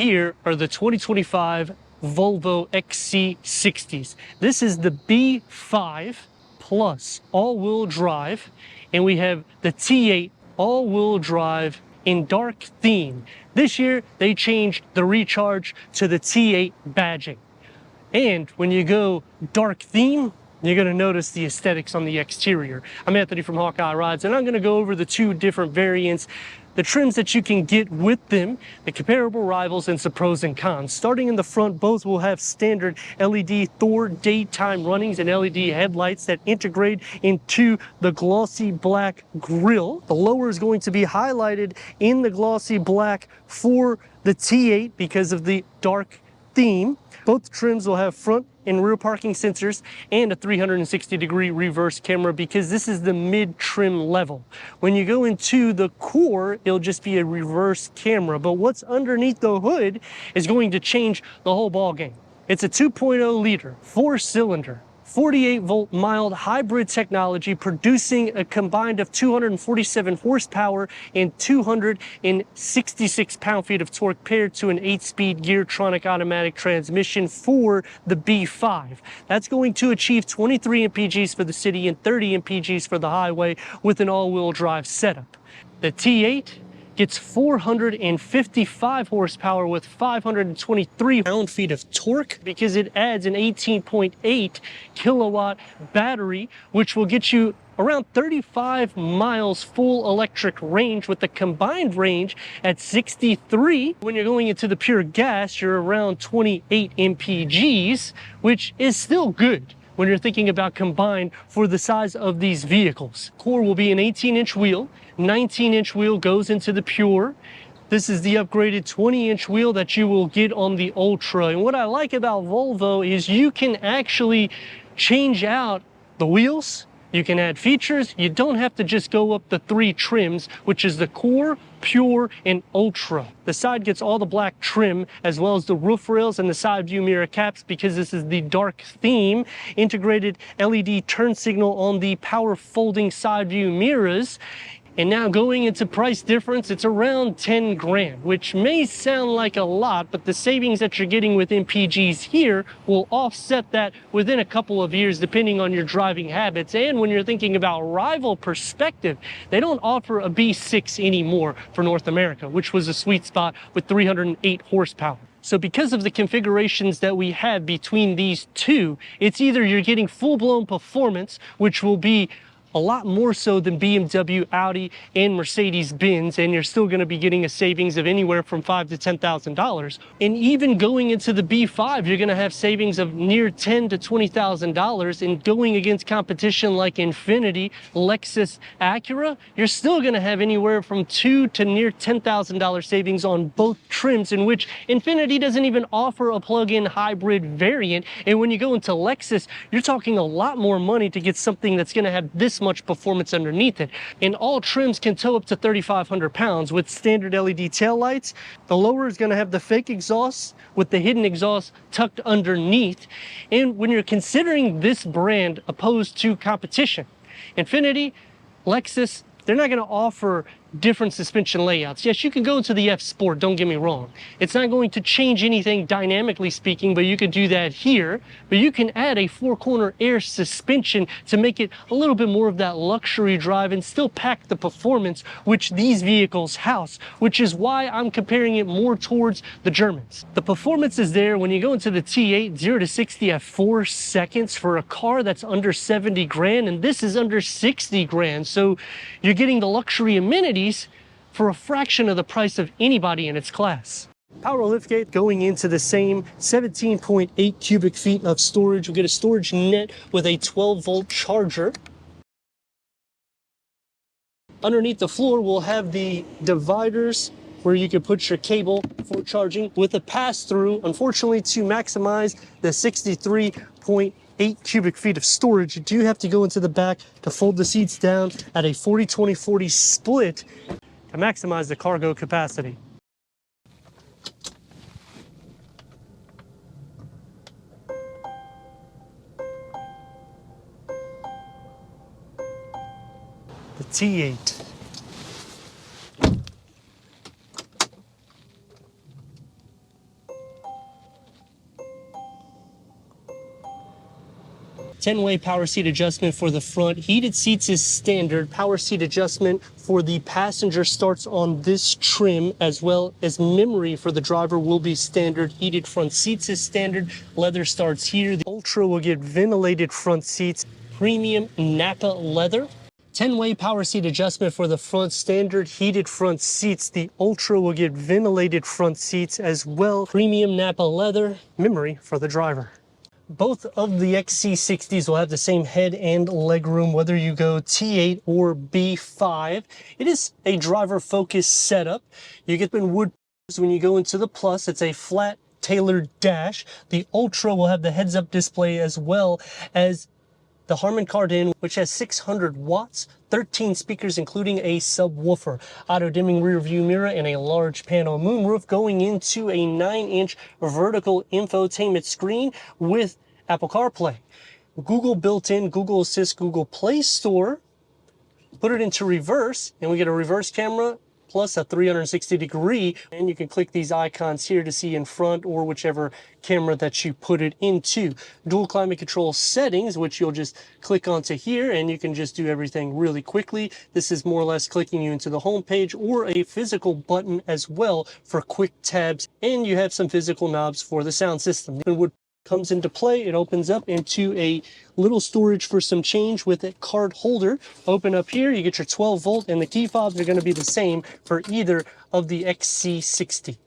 Here are the 2025 Volvo XC60s. This is the B5 Plus all-wheel drive, and we have the T8 all-wheel drive in dark theme. This year, they changed the recharge to the T8 badging. And when you go dark theme, you're going to notice the aesthetics on the exterior. I'm Anthony from Hawkeye Rides, and I'm going to go over the two different variants, the trims that you can get with them, the comparable rivals, and some pros and cons. Starting in the front, both will have standard LED Thor daytime runnings and LED headlights that integrate into the glossy black grille. The lower is going to be highlighted in the glossy black for the T8 because of the dark theme. Both trims will have front and rear parking sensors and a 360-degree reverse camera because this is the mid-trim level. When you go into the core, it'll just be a reverse camera, but what's underneath the hood is going to change the whole ball game. It's a 2.0 liter, 4-cylinder, 48-volt mild hybrid technology producing a combined of 247 horsepower and 266 pound-feet of torque paired to an 8-speed Geartronic automatic transmission for the B5. That's going to achieve 23 mpgs for the city and 30 mpgs for the highway with an all-wheel drive setup. The T8 gets 455 horsepower with 523 pound-feet of torque because it adds an 18.8 kilowatt battery, which will get you around 35 miles full electric range with the combined range at 63. When you're going into the pure gas, you're around 28 mpgs, which is still good when you're thinking about combined for the size of these vehicles. Core will be an 18-inch wheel, 19-inch wheel goes into the Pure. This is the upgraded 20-inch wheel that you will get on the Ultra. And what I like about Volvo is you can actually change out the wheels. You can add features. You don't have to just go up the three trims, which is the Core, Pure, and Ultra. The side gets all the black trim as well as the roof rails and the side view mirror caps because this is the dark theme. Integrated LED turn signal on the power folding side view mirrors. And now going into price difference, it's around 10 grand, which may sound like a lot, but the savings that you're getting with MPGs here will offset that within a couple of years, depending on your driving habits. And when you're thinking about rival perspective, they don't offer a B6 anymore for North America, which was a sweet spot with 308 horsepower. So because of the configurations that we have between these two, it's either you're getting full-blown performance, which will be a lot more so than BMW, Audi, and Mercedes-Benz, and you're still going to be getting a savings of anywhere from $5,000 to $10,000. And even going into the B5, you're going to have savings of near $10,000 to $20,000. And going against competition like Infiniti, Lexus, Acura, you're still going to have anywhere from $2,000 to near $10,000 savings on both trims, in which Infiniti doesn't even offer a plug-in hybrid variant. And when you go into Lexus, you're talking a lot more money to get something that's going to have this much performance underneath it. And all trims can tow up to 3,500 pounds with standard LED taillights. The lower is going to have the fake exhaust with the hidden exhaust tucked underneath. And when you're considering this brand opposed to competition, Infiniti, Lexus, they're not going to offer different suspension layouts. Yes, you can go into the F Sport, don't get me wrong. It's not going to change anything dynamically speaking, but you could do that here. But you can add a four-corner air suspension to make it a little bit more of that luxury drive and still pack the performance which these vehicles house, which is why I'm comparing it more towards the Germans. The performance is there when you go into the T8, 0 to 60 at 4 seconds for a car that's under 70 grand, and this is under 60 grand. So you're getting the luxury amenities for a fraction of the price of anybody in its class. Power liftgate going into the same 17.8 cubic feet of storage. You'll get a storage net with a 12-volt charger. Underneath the floor, we'll have the dividers where you can put your cable for charging with a pass-through. Unfortunately, to maximize the 63.8 cubic feet of storage, you do have to go into the back to fold the seats down at a 40-20-40 split to maximize the cargo capacity. The T8. 10-way power seat adjustment for the front. Heated seats is standard. Power seat adjustment for the passenger starts on this trim, as well as memory for the driver will be standard. Heated front seats is standard. Leather starts here. The Ultra will get ventilated front seats. Premium Napa leather. 10-way power seat adjustment for the front, standard heated front seats. The Ultra will get ventilated front seats as well. Premium Napa leather, memory for the driver. Both of the XC60s will have the same head and leg room, whether you go T8 or B5. It is a driver-focused setup. You get in wood when you go into the Plus. It's a flat tailored dash. The Ultra will have the heads-up display as well as the Harman Kardon, which has 600 watts, 13 speakers, including a subwoofer, auto-dimming rear view mirror, and a large panel moonroof, going into a 9-inch vertical infotainment screen with Apple CarPlay. Google built-in, Google Assist, Google Play Store. Put it into reverse, and we get a reverse camera plus a 360-degree, and you can click these icons here to see in front or whichever camera that you put it into. Dual climate control settings, which you'll just click onto here, and you can just do everything really quickly. This is more or less clicking you into the home page, or a physical button as well for quick tabs, and you have some physical knobs for the sound system. It would comes into play. It opens up into a little storage for some change with a card holder. Open up here, you get your 12 volt, and the key fobs are going to be the same for either of the XC60.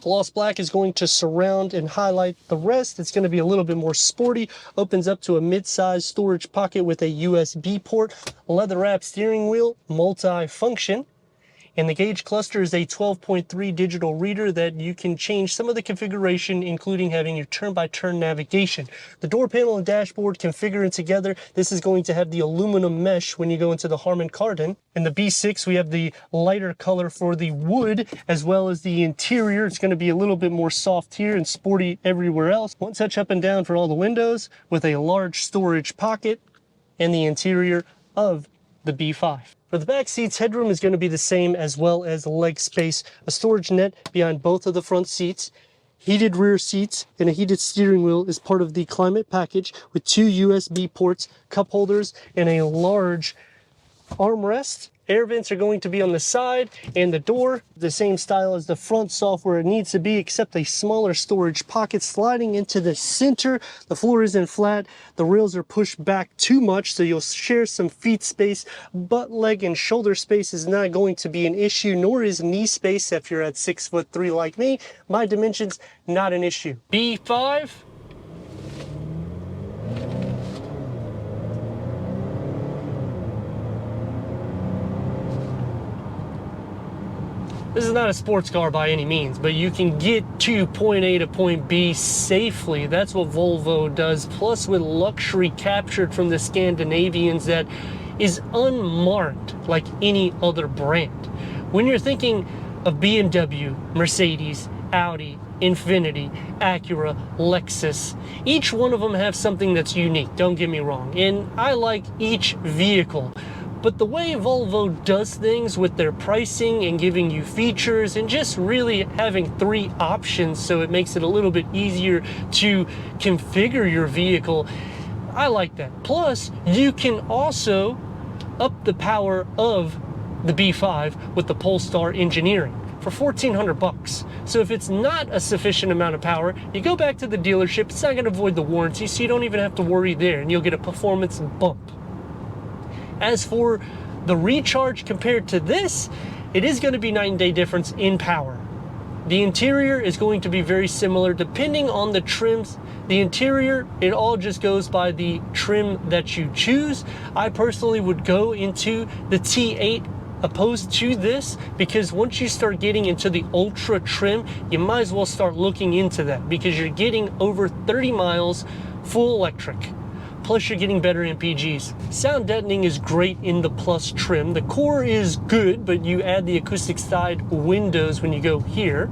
Gloss black is going to surround and highlight the rest. It's going to be a little bit more sporty. Opens up to a mid-size storage pocket with a USB port. Leather wrap steering wheel, multi-function. And the gauge cluster is a 12.3 digital reader that you can change some of the configuration, including having your turn-by-turn navigation. The door panel and dashboard configuring together. This is going to have the aluminum mesh when you go into the Harman Kardon. In the B6, we have the lighter color for the wood, as well as the interior. It's going to be a little bit more soft here and sporty everywhere else. One touch up and down for all the windows, with a large storage pocket, and the interior of the B5. For the back seats, headroom is going to be the same, as well as leg space. A storage net behind both of the front seats. Heated rear seats and a heated steering wheel is part of the climate package, with 2 USB ports, cup holders, and a large armrest. Air vents are going to be on the side, and the door, the same style as the front, soft where it needs to be, except a smaller storage pocket sliding into the center. The floor isn't flat. The rails are pushed back too much, so you'll share some feet space. Butt, leg, and shoulder space is not going to be an issue, nor is knee space if you're at 6'3" like me. My dimensions, not an issue. B5. This is not a sports car by any means, but you can get to point A to point B safely. That's what Volvo does, plus with luxury captured from the Scandinavians that is unmarked like any other brand. When you're thinking of BMW, Mercedes, Audi, Infiniti, Acura, Lexus, each one of them have something that's unique, don't get me wrong, and I like each vehicle. But the way Volvo does things with their pricing and giving you features and just really having 3 options, so it makes it a little bit easier to configure your vehicle, I like that. Plus, you can also up the power of the B5 with the Polestar engineering for $1,400. So if it's not a sufficient amount of power, you go back to the dealership. It's not going to void the warranty, so you don't even have to worry there, and you'll get a performance bump. As for the recharge compared to this, it is going to be night and day difference in power. The interior is going to be very similar depending on the trims. The interior, it all just goes by the trim that you choose. I personally would go into the T8 opposed to this, because once you start getting into the Ultra trim, you might as well start looking into that, because you're getting over 30 miles full electric. Plus you're getting better MPGs. Sound deadening is great in the Plus trim. The core is good, but you add the acoustic side windows when you go here.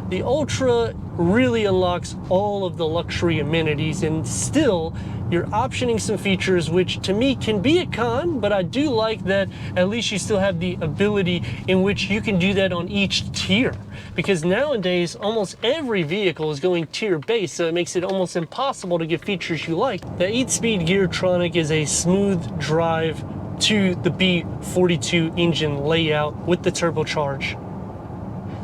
The Ultra really unlocks all of the luxury amenities, and still you're optioning some features which to me can be a con, but I do like that at least you still have the ability in which you can do that on each tier. Because nowadays almost every vehicle is going tier based, so it makes it almost impossible to get features you like. The 8-speed Geartronic is a smooth drive to the B42 engine layout with the turbocharge.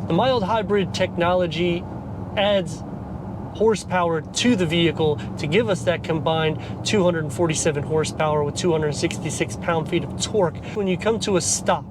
The mild hybrid technology adds horsepower to the vehicle to give us that combined 247 horsepower with 266 pound-feet of torque. When you come to a stop,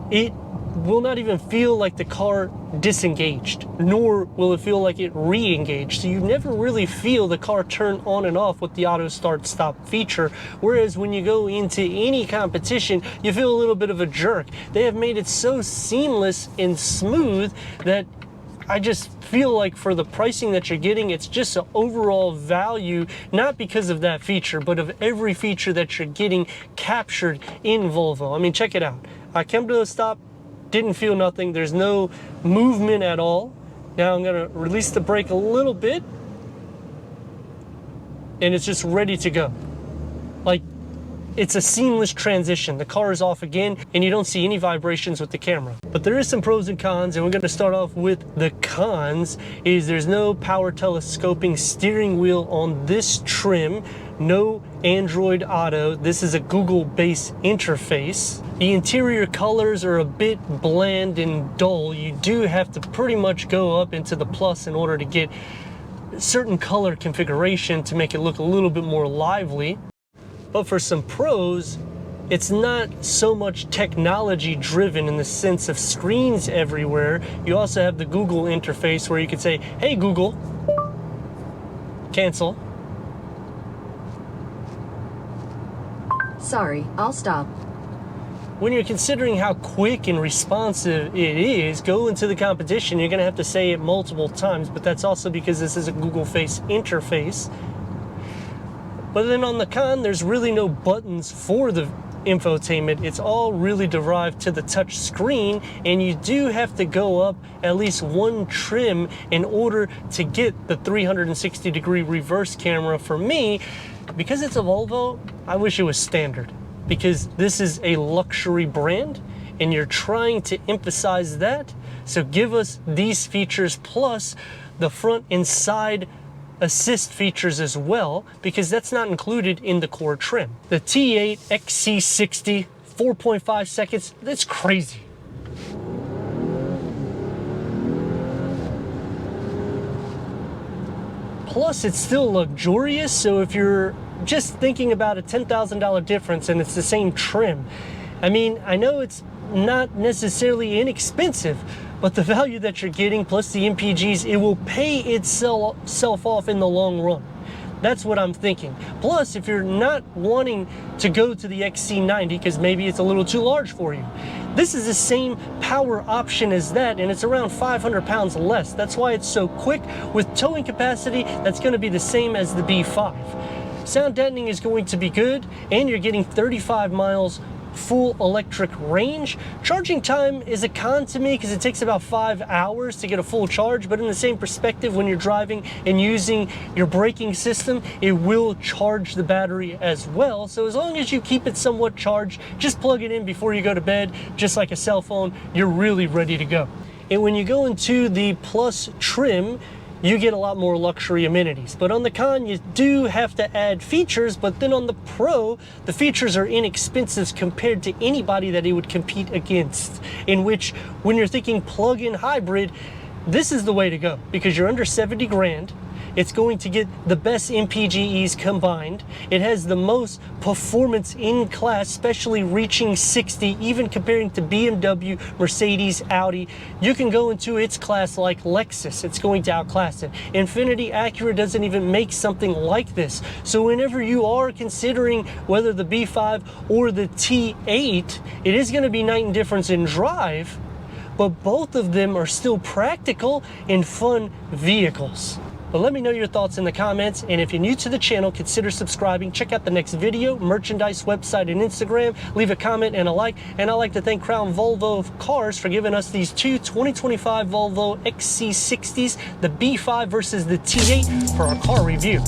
it will not even feel like the car disengaged, nor will it feel like it re-engaged. So you never really feel the car turn on and off with the auto start stop feature. Whereas when you go into any competition, you feel a little bit of a jerk. They have made it so seamless and smooth that I just feel like for the pricing that you're getting, it's just an overall value, not because of that feature, but of every feature that you're getting captured in Volvo. I mean, check it out. I came to a stop, didn't feel nothing. There's no movement at all. Now I'm gonna release the brake a little bit and it's just ready to go. Like, it's a seamless transition. The car is off again and you don't see any vibrations with the camera. But there is some pros and cons, and we're gonna start off with the cons. Is there's no power telescoping steering wheel on this trim, no Android Auto. This is a Google-based interface. The interior colors are a bit bland and dull. You do have to pretty much go up into the plus in order to get certain color configuration to make it look a little bit more lively. But for some pros, it's not so much technology driven in the sense of screens everywhere. You also have the Google interface where you could say, hey Google, cancel. Sorry, I'll stop. When you're considering how quick and responsive it is, go into the competition, you're gonna have to say it multiple times, but that's also because this is a Google Face interface. But then on the con, there's really no buttons for the infotainment. It's all really derived to the touch screen, and you do have to go up at least one trim in order to get the 360-degree reverse camera. For me, because it's a Volvo, I wish it was standard, because this is a luxury brand and you're trying to emphasize that. So give us these features plus the front and side assist features as well, because that's not included in the core trim. The T8 xc60, 4.5 seconds, that's crazy. Plus, it's still luxurious, so if you're just thinking about a $10,000 difference and it's the same trim, I mean, I know it's not necessarily inexpensive, but the value that you're getting plus the MPGs, it will pay itself off in the long run. That's what I'm thinking. Plus, if you're not wanting to go to the XC90 because maybe it's a little too large for you, this is the same power option as that, and it's around 500 pounds less. That's why it's so quick. With towing capacity, that's going to be the same as the B5. Sound deadening is going to be good, and you're getting 35 miles full electric range. Charging time is a con to me because it takes about 5 hours to get a full charge, but in the same perspective, when you're driving and using your braking system, it will charge the battery as well. So as long as you keep it somewhat charged, just plug it in before you go to bed, just like a cell phone, you're really ready to go. And when you go into the Plus trim, you get a lot more luxury amenities. But on the con, you do have to add features, but then on the Pro, the features are inexpensive compared to anybody that it would compete against, in which when you're thinking plug-in hybrid, this is the way to go because you're under 70 grand. It's going to get the best MPGEs combined. It has the most performance in class, especially reaching 60, even comparing to BMW, Mercedes, Audi. You can go into its class like Lexus. It's going to outclass it. Infiniti, Acura doesn't even make something like this. So whenever you are considering whether the B5 or the T8, it is going to be night and difference in drive, but both of them are still practical and fun vehicles. But let me know your thoughts in the comments, and if you're new to the channel, consider subscribing. Check out the next video, merchandise, website, and Instagram. Leave a comment and a like, and I'd like to thank Crown Volvo Cars for giving us these two 2025 Volvo XC60s, the B5 versus the T8, for our car review.